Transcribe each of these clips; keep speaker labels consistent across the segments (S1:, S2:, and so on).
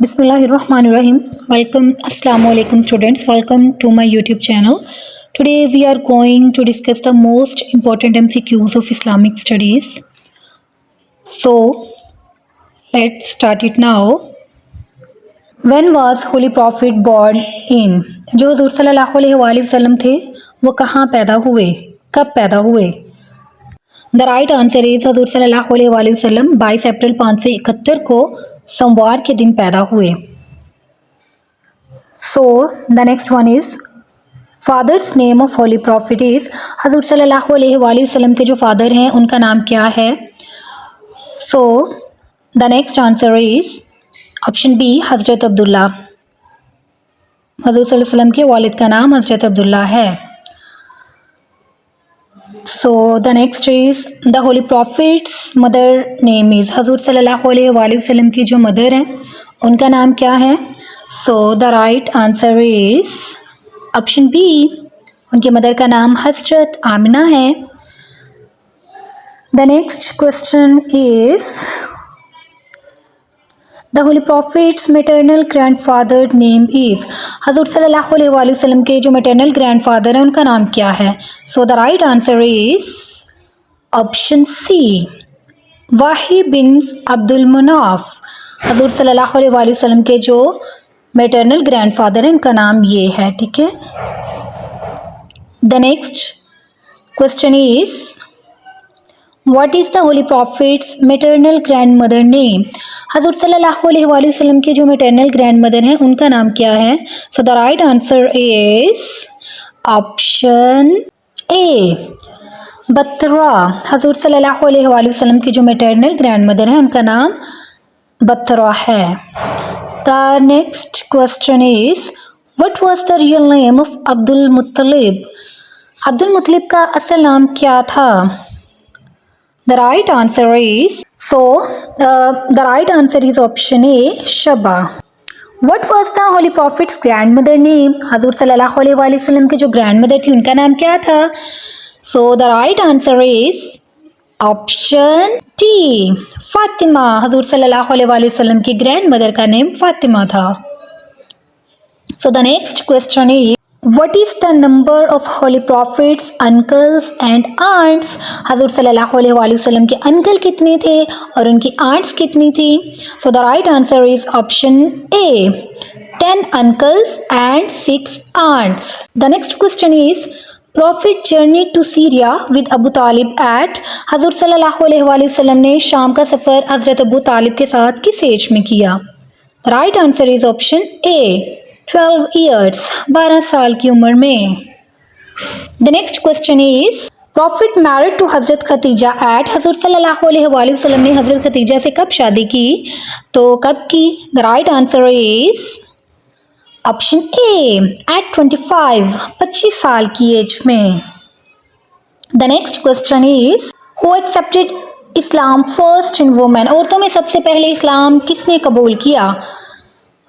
S1: Bismillahirrahmanirrahim. Welcome, Assalamu alaikum students. Welcome to my YouTube channel. Today we are going to discuss the most important MCQs of Islamic studies. So let's start it now. When was Holy Prophet born in? जो हजूर सल्लल्लाहु अलैहि वसल्लम थे वो कहाँ पैदा हुए, कब पैदा हुए? द राइट आंसर इज हजूर सल्लल्लाहु अलैहि वसल्लम 22 अप्रैल 571 को सोमवार के दिन पैदा हुए. सो the next one is father's name of Holy profit is हजूर सल्लल्लाहु अलैहि वसल्लम के जो फादर हैं उनका नाम क्या है? So the next answer is option B हजरत अब्दुल्ला. हजूर सल्लल्लाहु अलैहि वसल्लम के वालिद का नाम हजरत अब्दुल्ला है. So the next is the Holi profits mother name is हजूर सल्लल्लाहु अलैहि वसल्लम की जो मदर हैं उनका नाम क्या है? So the right answer is option B, उनके मदर का नाम हजरत आमिना है. The next question is the Holi Prophet's maternal grandfather name is हजूर सल्लल्लाहु अलैहि वसल्लम के जो मैटरनल ग्रैंडफादर हैं उनका नाम क्या है? So the right answer is option C Wahb bin Abdul Munaf. हजूर सल्लल्लाहु अलैहि वसल्लम के जो मैटरनल ग्रैंडफादर हैं उनका नाम ये है. ठीक है. The next question is what is the Holi Prophet's maternal grand mother name? हजूर सल्लल्लाहु अलैहि वसल्लम के जो मैटरनल ग्रैंड मदर हैं उनका नाम क्या है? So the right answer is option ए बत्रा. हजूर सल्लल्लाहु अलैहि वसल्लम की जो मैटरनल ग्रैंड मदर हैं उनका नाम बत्रा है. The next question is what was the real name of Abdul Muttalib? Abdul Muttalib का असल नाम क्या था? The right answer is the right answer is option A Shaiba. What was the Holi prophet's grandmother name? हजूर सल्लल्लाहु अलैहि वसल्लम की जो ग्रैंड मदर थी उनका नाम क्या था? So the right answer is option D Fatima. हजूर सल्लल्लाहु अलैहि वसल्लम की ग्रैंड मदर का नेम फातिमा था. So the next question is what is the number of Holy Prophet's uncles and aunts? हजूर सल्लल्लाहु अलैहि वसल्लम के अंकल कितने थे और उनकी आंट्स कितनी थी? So the right answer is option A 10 uncles and 6 aunts. The next question is Prophet journeyed to Syria with Abu Talib at हजूर सल्लल्लाहु अलैहि वसल्लम ने शाम का सफ़र हज़रत अबू तालिब के साथ किस एज में किया? Right answer is option A 12 years 12 साल की उम्र में. The next question is Prophet married to हजरत खतीजा एट हजूर सल्लल्लाहु अलैहि वसल्लम ने हजरत खतीजा से कब शादी की? तो कब की? The right answer is option A at 25 साल की एज में. The next question is who accepted Islam first in women? औरतों में सबसे पहले इस्लाम किसने कबूल किया?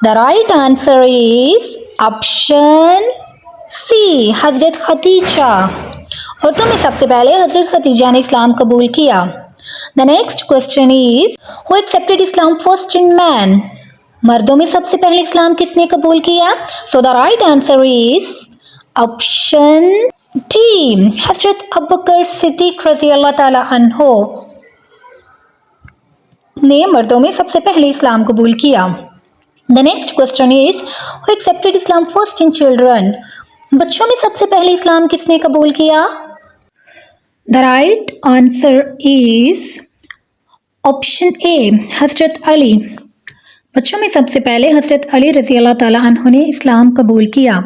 S1: The right answer is option C हजरत खतीजा. औरतों में सबसे पहले हजरत खतीजा ने इस्लाम कबूल किया. The next question is who accepted Islam first in man? मर्दों में सबसे पहले इस्लाम किसने कबूल किया? सो the right answer is option D हजरत अबू बकर सिद्दीक रज़ी अल्लाह ताला अन्हो ने मर्दों में सबसे पहले इस्लाम कबूल किया. The next question is who accepted Islam first in children? बच्चों में सबसे पहले इस्लाम किसने कबूल किया? The right answer is option A हजरत अली. बच्चों में सबसे पहले हजरत अली रज़ी अल्लाह ताला अन्हु ने इस्लाम कबूल किया.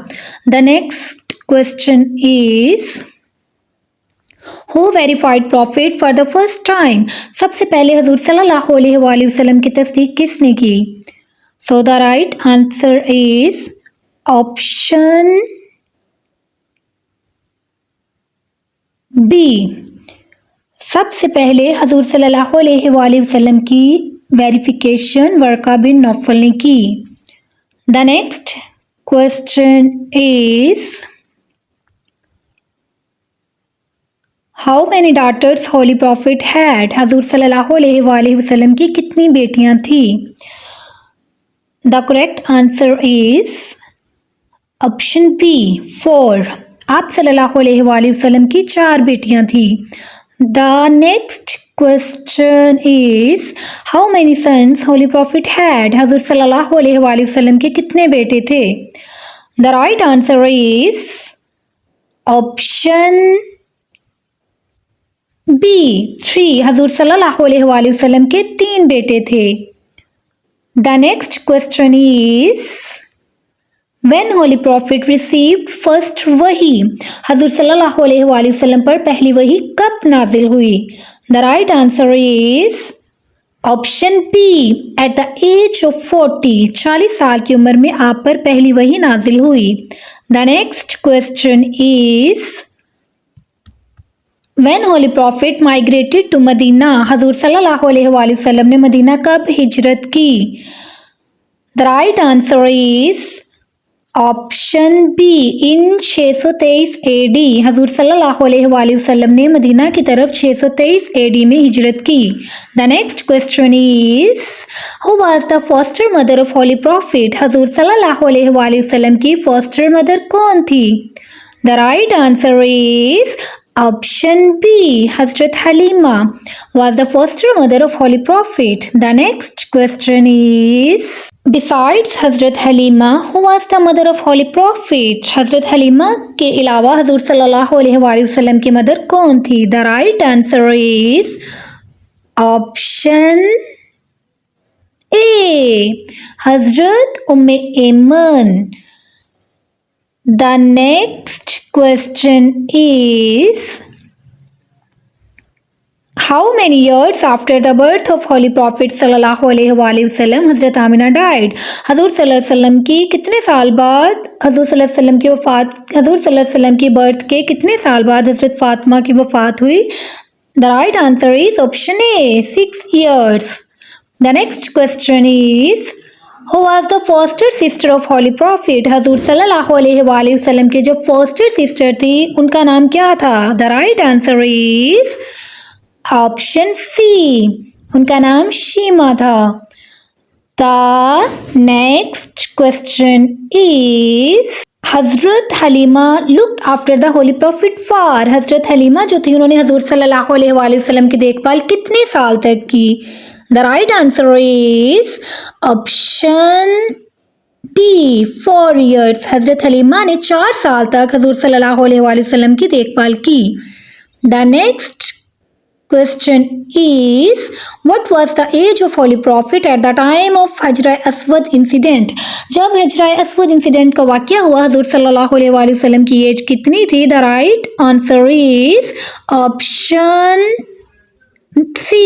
S1: The next question is who verified profit for the first time? सबसे पहले हजूर सल्लल्लाहु अलैहि वसल्लम की तस्दीक किसने की? So the right answer is option B सबसे पहले हजूर सल्लल्लाहु अलैहि वसल्लम की वेरिफिकेशन वर्का बिन नौफल ने की. The next question is how many daughters Holy Prophet had? हजूर सल्लल्लाहु अलैहि वसल्लम की कितनी बेटियां थी? So the right answer is option C 12 बेटियां थी. The next question is the correct answer is option B 4। आप सल्लल्लाहु अलैहि वसल्लम की 4 बेटियां थी। The next question is how many sons Holy Prophet had. हजरत सल्लल्लाहु अलैहि वसल्लम के कितने बेटे थे। The right answer is option B 3। हजरत सल्लल्लाहु अलैहि वसल्लम के 3 बेटे थे। The next question is When Holy Prophet received first वही, हजरत सल्लल्लाहु अलैहि वसल्लम पर पहली वही कब नाजिल हुई। The right answer is option B at the age of 40। 40 साल की उम्र में आप पर पहली वही नाजिल हुई। The next question is When Holy Prophet migrated to Medina, हजरत सल्लल्लाहु अलैहि वसल्लम ने मदीना कब हिजरत की। The right answer is option B in 623 AD। हजूर सल्लल्लाहु अलैहि वसल्लम ने मदीना की तरफ 623 AD में हिजरत की। The next question is who was the foster mother of Holy Prophet. हजूर सल्लल्लाहु अलैहि वसल्लम की फॉस्टर मदर कौन थी। The right answer is option B हजरत Halima was the foster mother of Holy Prophet. The next question is besides Hazrat Halima, who was the mother of Holy Prophet? Hazrat Halima के अलावा हजूर सल्लल्लाहु अलैहि वसल्लम की mother कौन थी। The right answer is option A Hazrat Umme Ayman. The next question is how many years after the birth of Holy Prophet sallallahu alaihi wasallam Hazrat Amina died। हजूर सल्लल्लाहु अलैहि वसल्लम की कितने साल बाद हजूर सल्लल्लाहु अलैहि वसल्लम की वफात हजूर सल्लल्लाहु अलैहि वसल्लम की बर्थ के कितने साल बाद हजरत फातिमा की वफात हुई। The right answer is option A 6 years। The next question is Who was the foster sister of Holy Prophet? हजूर सल्लल्लाहु अलैहि वसल्लम के जो फोस्टर सिस्टर थी उनका नाम क्या था। The right answer is option C उनका नाम शीमा था। द नेक्स्ट क्वेश्चन इज हजरत Halima looked after the Holy Prophet for. हजरत हलीमा जो थी उन्होंने हजूर सल्लल्लाहु अलैहि वसल्लम की देखभाल कितने साल तक की। The right answer is option D 4 years। हजरत हलीमा ने 4 साल तक हजूर सल्लल्लाहु अलैहि वसल्लम की देखभाल की। The next question is what was the age of Holy Prophet at the time of Hajar Aswad incident. जब हजरा अस्वद इंसिडेंट का वाक़या हुआ हजूर सल्लल्लाहु अलैहि वसल्लम की एज कितनी थी। The right answer is option C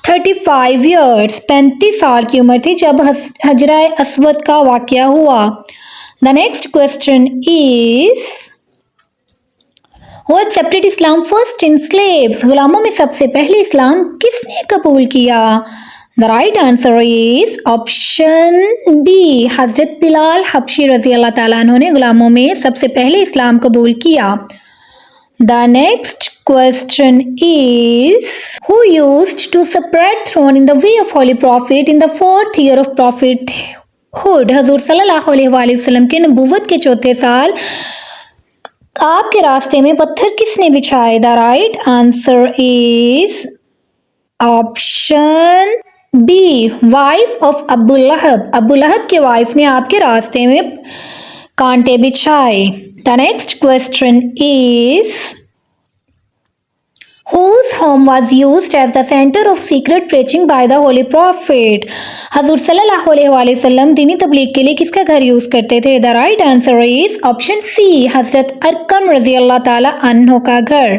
S1: 35 years। 35 साल की उम्र थी जब हजरा अस्वद का वाक़या हुआ। The next question is Who accepted Islam first in slaves? गुलामों में सबसे पहले इस्लाम किसने कबूल किया। The right answer is option B हजरत बिलाल हबशी रजी अल्लाह ताला अन्हु ने गुलामों में सबसे पहले इस्लाम कबूल किया। The next question is who used to spread throne in the way of Holy Prophet in the 4th year of prophethood। हजूर सल्लल्लाहु अलैहि वसल्लम के नबूवत के 4थे साल आपके रास्ते में पत्थर किसने बिछाए। The right answer is option B wife of Abu Lahab. Abu Lahab के वाइफ ने आपके रास्ते में कांटे बिछाए। The next question is Whose home was used as the center of secret preaching by the Holy Prophet? हजूर सल्लल्लाहु अलैहि वसल्लम दीनी तबलीग के लिए किसका घर यूज करते थे। The right answer is option C हजरत अरकम रजी अल्लाह ताला अन्हो का घर।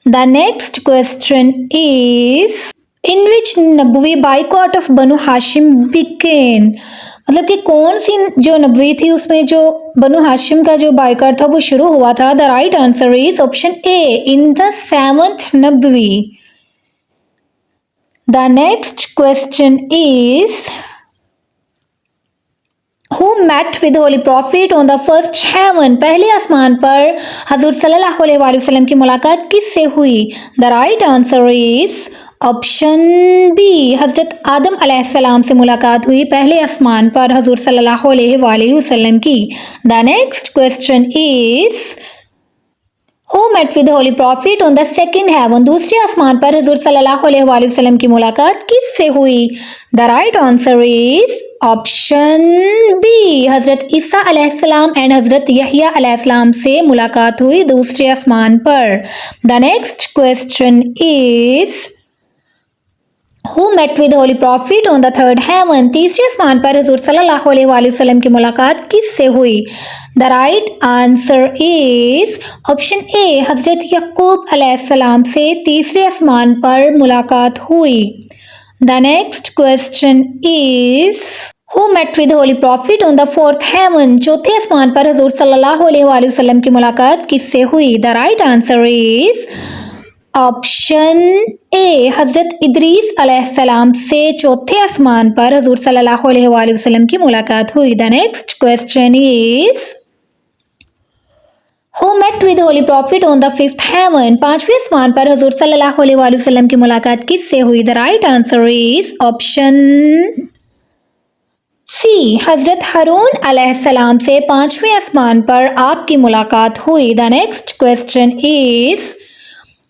S1: The next question is in which नबवी boycott of Banu Hashim began. मतलब कि कौन सी जो नबवी थी उसमें जो बनु हाशिम का जो बाइकॉट था वो शुरू हुआ था। The right answer is option A in the 7th नबवी। The next question is Who met with Holy Prophet on the first heaven? पहले आसमान पर हजूर सल्लल्लाहु अलैहि वसल्लम की मुलाकात किससे हुई। The right answer is option B, हज़रत आदम अलैहिस्सलाम से मुलाकात हुई पहले आसमान पर हजूर सल्लल्लाहु अलैहि वसल्लम की। The next question is who met with Holy Prophet on the second heaven, दूसरे आसमान पर हजूर सल्लल्लाहु अलैहि वसल्लम की मुलाकात किससे हुई? The right answer is option B, हजरत ईसा अलैहिस्सलाम एंड हजरत यहया अलैहिस्सलाम से मुलाकात हुई दूसरे आसमान पर। The next question is who met with Holy Prophet on the third heaven, तीसरे आसमान पर हजूर सल्लल्लाहु अलैहि वसल्लम की मुलाकात किससे हुई? The right answer is option A, हजरत यकूब अलैहिस्सलाम से तीसरे आसमान पर मुलाकात हुई। The next question is who met with Holy Prophet on the fourth heaven, चौथे आसमान पर हजूर सल्लल्लाहु अलैहि वसल्लम की मुलाकात किससे हुई? The right answer is option A, हजरत इदरीस अलैहिस्सलाम से चौथे आसमान पर हजूर सल्लल्लाहु अलैहि वसल्लम की मुलाकात हुई। The next question is who met with Holy Prophet on the fifth heaven, पांचवें आसमान पर हजूर सल्लल्लाहु अलैहि वसल्लम की मुलाकात किससे हुई? The right answer is option C, हजरत हारून अलैहिस्सलाम से पांचवें आसमान पर आपकी मुलाकात हुई। The next question is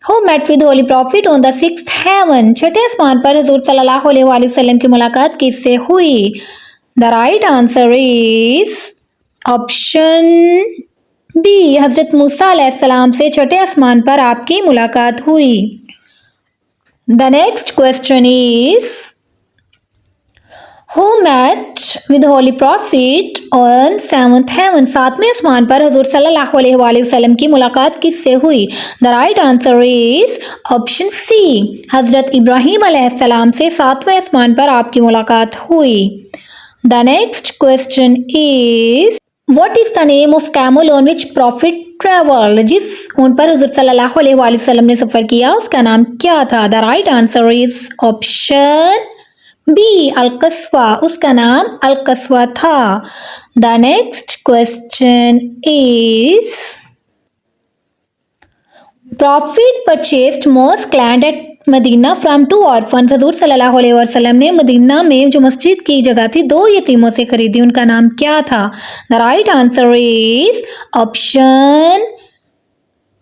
S1: who met with Holy Prophet on the sixth heaven, छठे आसमान पर हजूर सल्लल्लाहु अलैहि वसल्लम की मुलाकात किससे हुई? The right answer is option B, हजरत मूसा अलैहिस्सलाम से छठे आसमान पर आपकी मुलाकात हुई। The next question is who met with Holy Prophet on seventh heaven, सातवें आसमान पर हजूर सल्लल्लाहु अलैहि वसल्लम की मुलाकात किससे हुई? The right answer is option C, हजरत इब्राहीम अलैहिस्सलाम से सातवें आसमान पर आपकी मुलाकात हुई। The next question is what is the name of camel on which profit travel, जिस ऊंट पर हजूर सल्लल्लाहु अलैहि वसल्लम ने सफर किया उसका नाम क्या था? The right answer is option B, Alqaswa, उसका नाम अलकस्वा था। The next question is prophet purchased mosque land at Medina from two orphans, हजूर सल्लल्लाहु अलैहि वसल्लम ने मदीना में जो मस्जिद की जगह थी दो यतीमों से खरीदी, उनका नाम क्या था? The right answer is option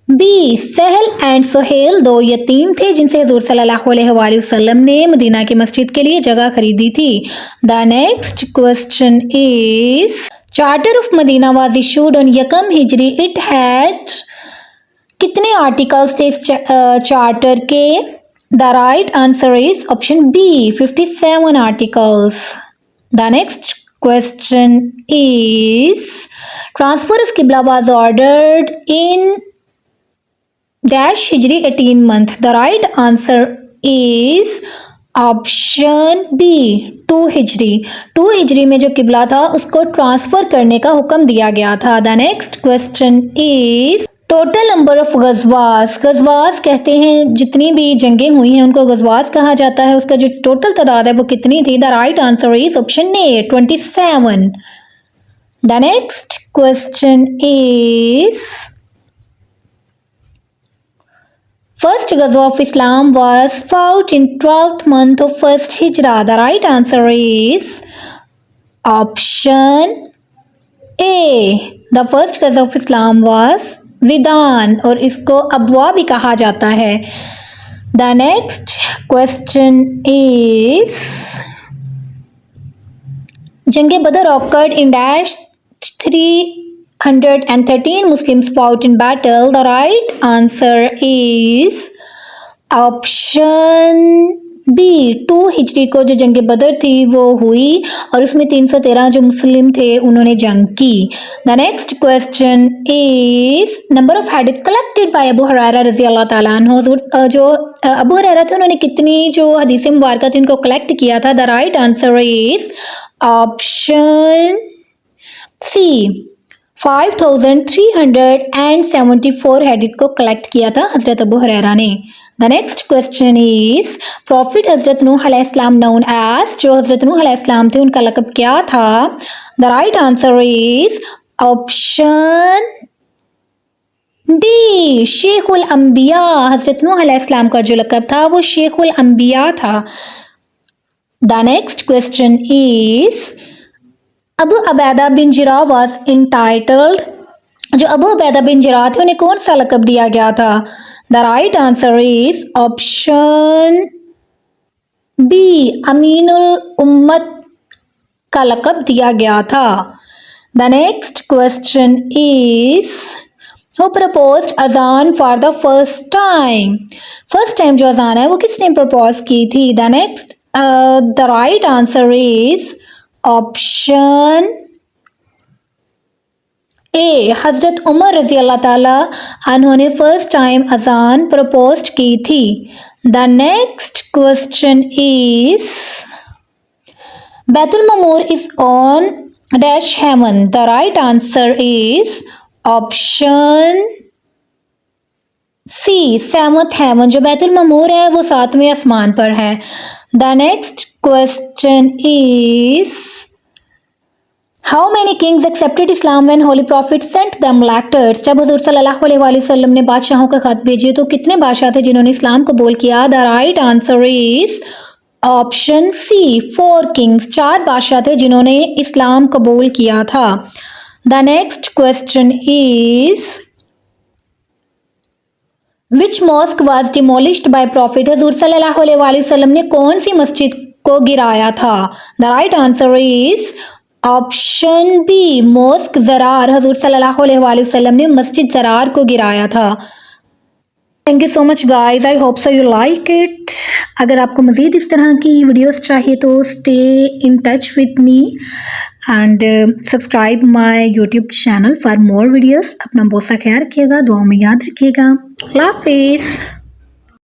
S1: B, Sahl and Suhail, दो यतीम थे जिनसे हजूर सल्लल्लाहु अलैहि वसल्लम ने मदीना की मस्जिद के लिए जगह खरीदी थी। The next question is charter of Medina was issued on यकम हिजरी, इट हैड कितने आर्टिकल्स थे इस चार्टर के? The right answer is option B, 57 articles. The next question is transfer of किबला वाज ऑर्डर्ड इन डैश हिजरी 18 month. The right answer is option B, 2 हिजरी। 2 हिजरी में जो किबला था उसको ट्रांसफर करने का हुक्म दिया गया था। The next question is total number of गजवास, गजवास कहते हैं जितनी भी जंगें हुई हैं उनको गजवास कहा जाता है, उसका जो टोटल तादाद है वो कितनी थी? The right answer is option A, 27। The next question is First Ghazwa of Islam was fought in 12th month of first Hijrah. The right answer is option A. The first Ghazwa of Islam was विदान और इसको अबवा भी कहा जाता है। The next question is जंगे बदर occurred in dash 313 Muslims fought in battle. The right answer is option B, 2 हिजरी को जो जंग बदर थी वो हुई और उसमें 313 जो मुस्लिम थे उन्होंने जंग की। The next question is number of hadith collected by Abu Hurairah रज़ी अल्लाह ताला अन्हु, जो अबू हुरैरा थे उन्होंने कितनी जो हदीस मुबारक थी उनको कलेक्ट किया था? The right answer is option C, 5374 hadith को कलेक्ट किया था हजरत अबू हुरैरा ने। The next question is Prophet हजरत नूह अलैहिस्सलाम नोन एज, जो हजरत नूह अलैहिस्सलाम थे उनका लक़ब क्या था? The right answer is option D शेखुल अंबिया, हजरत नूह अलैहिस्सलाम का जो लक़ब था वो शेखुल अंबिया था। The next question is Abu Ubaida bin Jarrah was entitled, जो अबू अबैदा बिन जराह थे उन्हें कौन सा लक़ब दिया गया था? The right answer is option B, अमीनुल उम्मत का लक़ब दिया गया था। The next question is who proposed अजान for the first time, first time जो अजान है वो किसने प्रपोज की थी? The next the right answer is option A, हजरत उमर रजी अल्लाह ताला अन्हों ने फर्स्ट टाइम अजान प्रपोज की थी। The next question is Baitul Mamur is on dash heaven, the right answer is option C, seventh heaven, जो बैतुल ममूर है वो 7वें आसमान पर है। The next question is how many kings accepted Islam when holy prophet sent them letters, जब हुजूर सल्लल्लाहु अलैहि वसल्लम ने बादशाहों का खत भेजे तो कितने बादशाह थे जिन्होंने इस्लाम कबूल किया? The right answer is option C, 4 kings, 4 बादशाह थे जिन्होंने इस्लाम कबूल किया था। The next question is which mosque was demolished by Prophet, हुजूर सल्लल्लाहु अलैहि वसल्लम ने कौन सी मस्जिद को गिराया था? The right answer is option B, mosque Zirar, हुजूर सल्लल्लाहु अलैहि वसल्लम ने मस्जिद ज़रार को गिराया था। Thank you so much guys, I hope so you like it. अगर आपको मज़ीद इस तरह की वीडियोस चाहिए तो stay in touch with me and subscribe my YouTube channel for more videos. अपना बहुत सा ख्याल रखिएगा, दुआ में याद रखिएगा। अल्लाह हाफिज़।